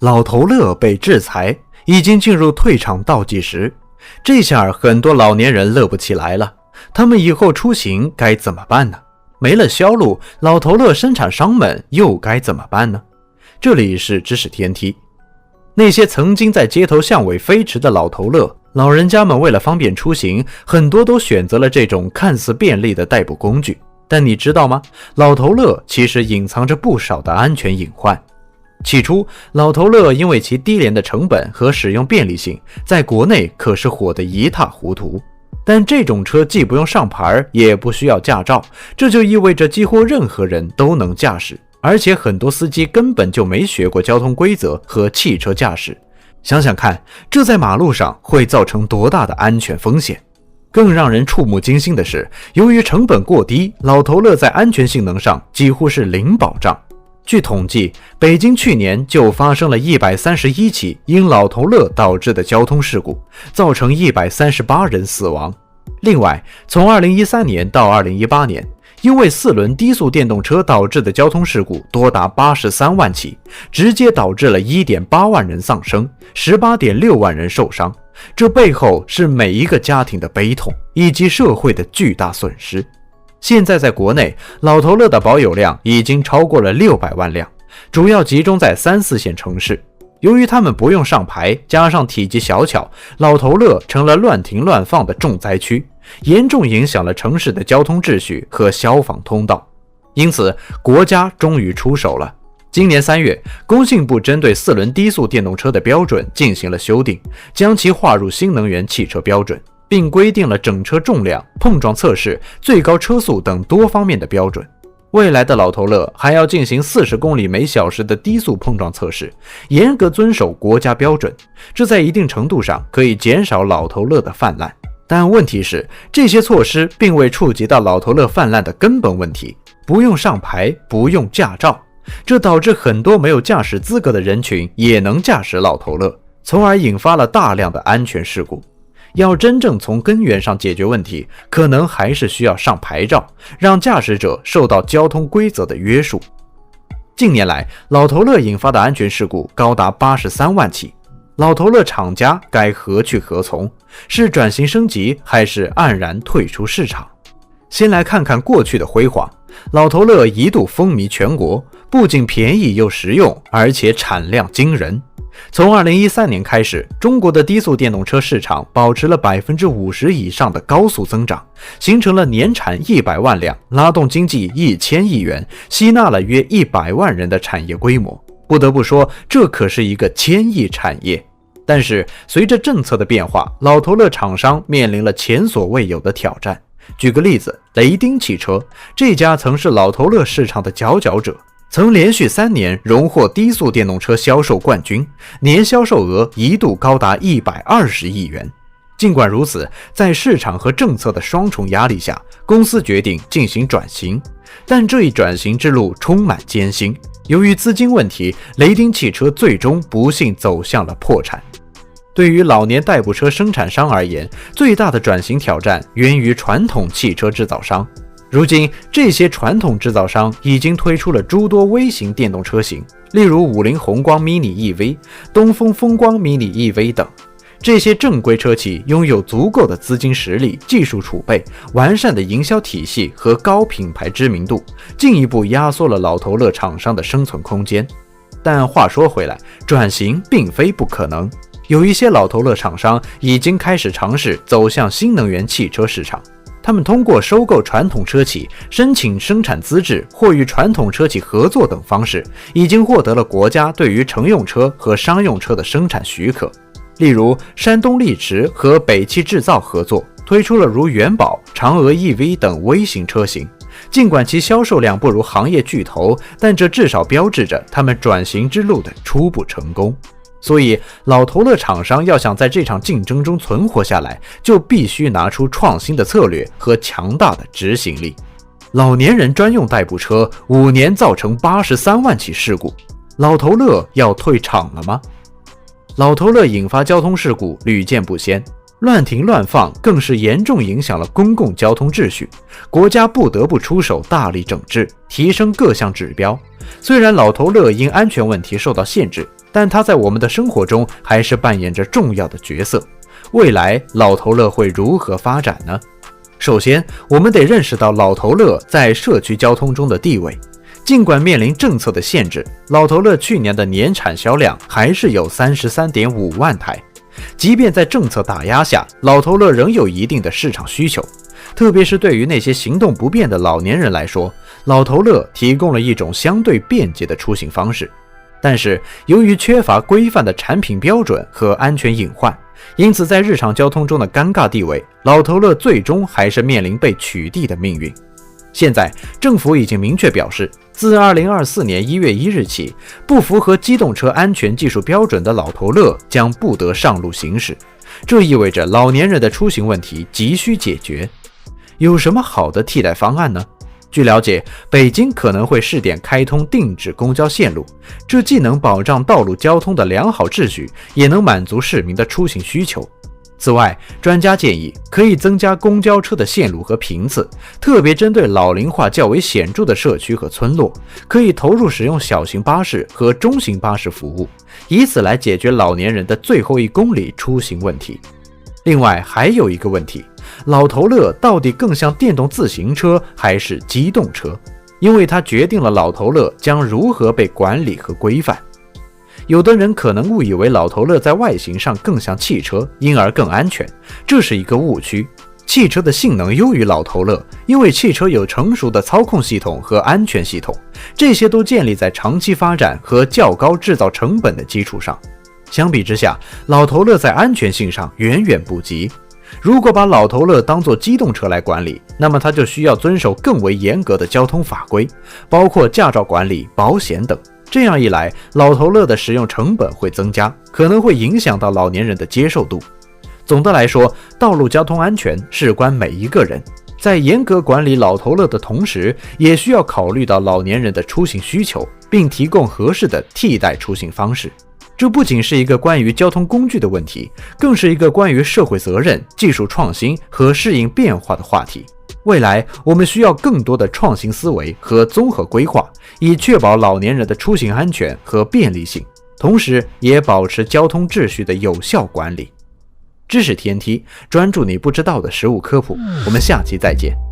老头乐被制裁，已经进入退场倒计时。这下很多老年人乐不起来了，他们以后出行该怎么办呢？没了销路，老头乐生产商们又该怎么办呢？这里是知识天梯。那些曾经在街头巷尾飞驰的老头乐，老人家们为了方便出行，很多都选择了这种看似便利的代步工具。但你知道吗？老头乐其实隐藏着不少的安全隐患。起初，老头乐因为其低廉的成本和使用便利性，在国内可是火得一塌糊涂。但这种车既不用上牌，也不需要驾照，这就意味着几乎任何人都能驾驶，而且很多司机根本就没学过交通规则和汽车驾驶。想想看，这在马路上会造成多大的安全风险？更让人触目惊心的是，由于成本过低，老头乐在安全性能上几乎是零保障。据统计，北京去年就发生了131起因老头乐导致的交通事故，造成138人死亡。另外，从2013年到2018年，因为4轮低速电动车导致的交通事故多达83万起，直接导致了 1.8 万人丧生， 18.6 万人受伤。这背后是每一个家庭的悲痛，以及社会的巨大损失。现在在国内，老头乐的保有量已经超过了600万辆，主要集中在3、4线城市。由于他们不用上牌，加上体积小巧，老头乐成了乱停乱放的重灾区，严重影响了城市的交通秩序和消防通道。因此，国家终于出手了。今年3月，工信部针对4轮低速电动车的标准进行了修订，将其划入新能源汽车标准，并规定了整车重量、碰撞测试、最高车速等多方面的标准。未来的老头乐还要进行40公里每小时的低速碰撞测试，严格遵守国家标准，这在一定程度上可以减少老头乐的泛滥。但问题是，这些措施并未触及到老头乐泛滥的根本问题，不用上牌，不用驾照。这导致很多没有驾驶资格的人群也能驾驶老头乐，从而引发了大量的安全事故。要真正从根源上解决问题，可能还是需要上牌照，让驾驶者受到交通规则的约束。近年来，老头乐引发的安全事故高达83万起，老头乐厂家该何去何从？是转型升级，还是黯然退出市场？先来看看过去的辉煌。老头乐一度风靡全国，不仅便宜又实用，而且产量惊人。从2013年开始，中国的低速电动车市场保持了 50% 以上的高速增长，形成了年产100万辆，拉动经济1000亿元，吸纳了约100万人的产业规模。不得不说，这可是一个1000亿产业。但是，随着政策的变化，老头乐厂商面临了前所未有的挑战。举个例子，雷丁汽车，这家曾是老头乐市场的佼佼者，曾连续3年荣获低速电动车销售冠军，年销售额一度高达120亿元。尽管如此，在市场和政策的双重压力下，公司决定进行转型，但这一转型之路充满艰辛。由于资金问题，雷丁汽车最终不幸走向了破产。对于老年代步车生产商而言，最大的转型挑战源于传统汽车制造商。如今，这些传统制造商已经推出了诸多微型电动车型，例如五菱宏光 mini EV、东风风光 mini EV 等。这些正规车企拥有足够的资金实力、技术储备、完善的营销体系和高品牌知名度，进一步压缩了老头乐厂商的生存空间。但话说回来，转型并非不可能。有一些老头乐厂商已经开始尝试走向新能源汽车市场，他们通过收购传统车企、申请生产资质或与传统车企合作等方式，已经获得了国家对于乘用车和商用车的生产许可。例如，山东力驰和北汽制造合作，推出了如元宝、嫦娥 EV 等微型车型。尽管其销售量不如行业巨头，但这至少标志着他们转型之路的初步成功。所以，老头乐厂商要想在这场竞争中存活下来，就必须拿出创新的策略和强大的执行力。老年人专用代步车5年造成83万起事故，老头乐要退场了吗？老头乐引发交通事故屡见不鲜，乱停乱放更是严重影响了公共交通秩序，国家不得不出手大力整治，提升各项指标。虽然老头乐因安全问题受到限制，但它在我们的生活中还是扮演着重要的角色。未来老头乐会如何发展呢？首先，我们得认识到老头乐在社区交通中的地位。尽管面临政策的限制，老头乐去年的年产销量还是有 33.5 万台。即便在政策打压下，老头乐仍有一定的市场需求，特别是对于那些行动不便的老年人来说，老头乐提供了一种相对便捷的出行方式。但是由于缺乏规范的产品标准和安全隐患，因此在日常交通中的尴尬地位，老头乐最终还是面临被取缔的命运。现在政府已经明确表示，自2024年1月1日起，不符合机动车安全技术标准的老头乐将不得上路行驶。这意味着老年人的出行问题急需解决。有什么好的替代方案呢？据了解，北京可能会试点开通定制公交线路，这既能保障道路交通的良好秩序，也能满足市民的出行需求。此外，专家建议可以增加公交车的线路和频次，特别针对老龄化较为显著的社区和村落，可以投入使用小型巴士和中型巴士服务，以此来解决老年人的最后1公里出行问题。另外还有一个问题，老头乐到底更像电动自行车还是机动车？因为它决定了老头乐将如何被管理和规范。有的人可能误以为老头乐在外形上更像汽车，因而更安全，这是一个误区。汽车的性能优于老头乐，因为汽车有成熟的操控系统和安全系统，这些都建立在长期发展和较高制造成本的基础上。相比之下，老头乐在安全性上远远不及。如果把老头乐当作机动车来管理，那么它就需要遵守更为严格的交通法规，包括驾照管理、保险等。这样一来，老头乐的使用成本会增加，可能会影响到老年人的接受度。总的来说，道路交通安全事关每一个人，在严格管理老头乐的同时，也需要考虑到老年人的出行需求，并提供合适的替代出行方式。这不仅是一个关于交通工具的问题，更是一个关于社会责任、技术创新和适应变化的话题。未来我们需要更多的创新思维和综合规划，以确保老年人的出行安全和便利性，同时也保持交通秩序的有效管理。知识天梯，专注你不知道的实务科普，我们下期再见。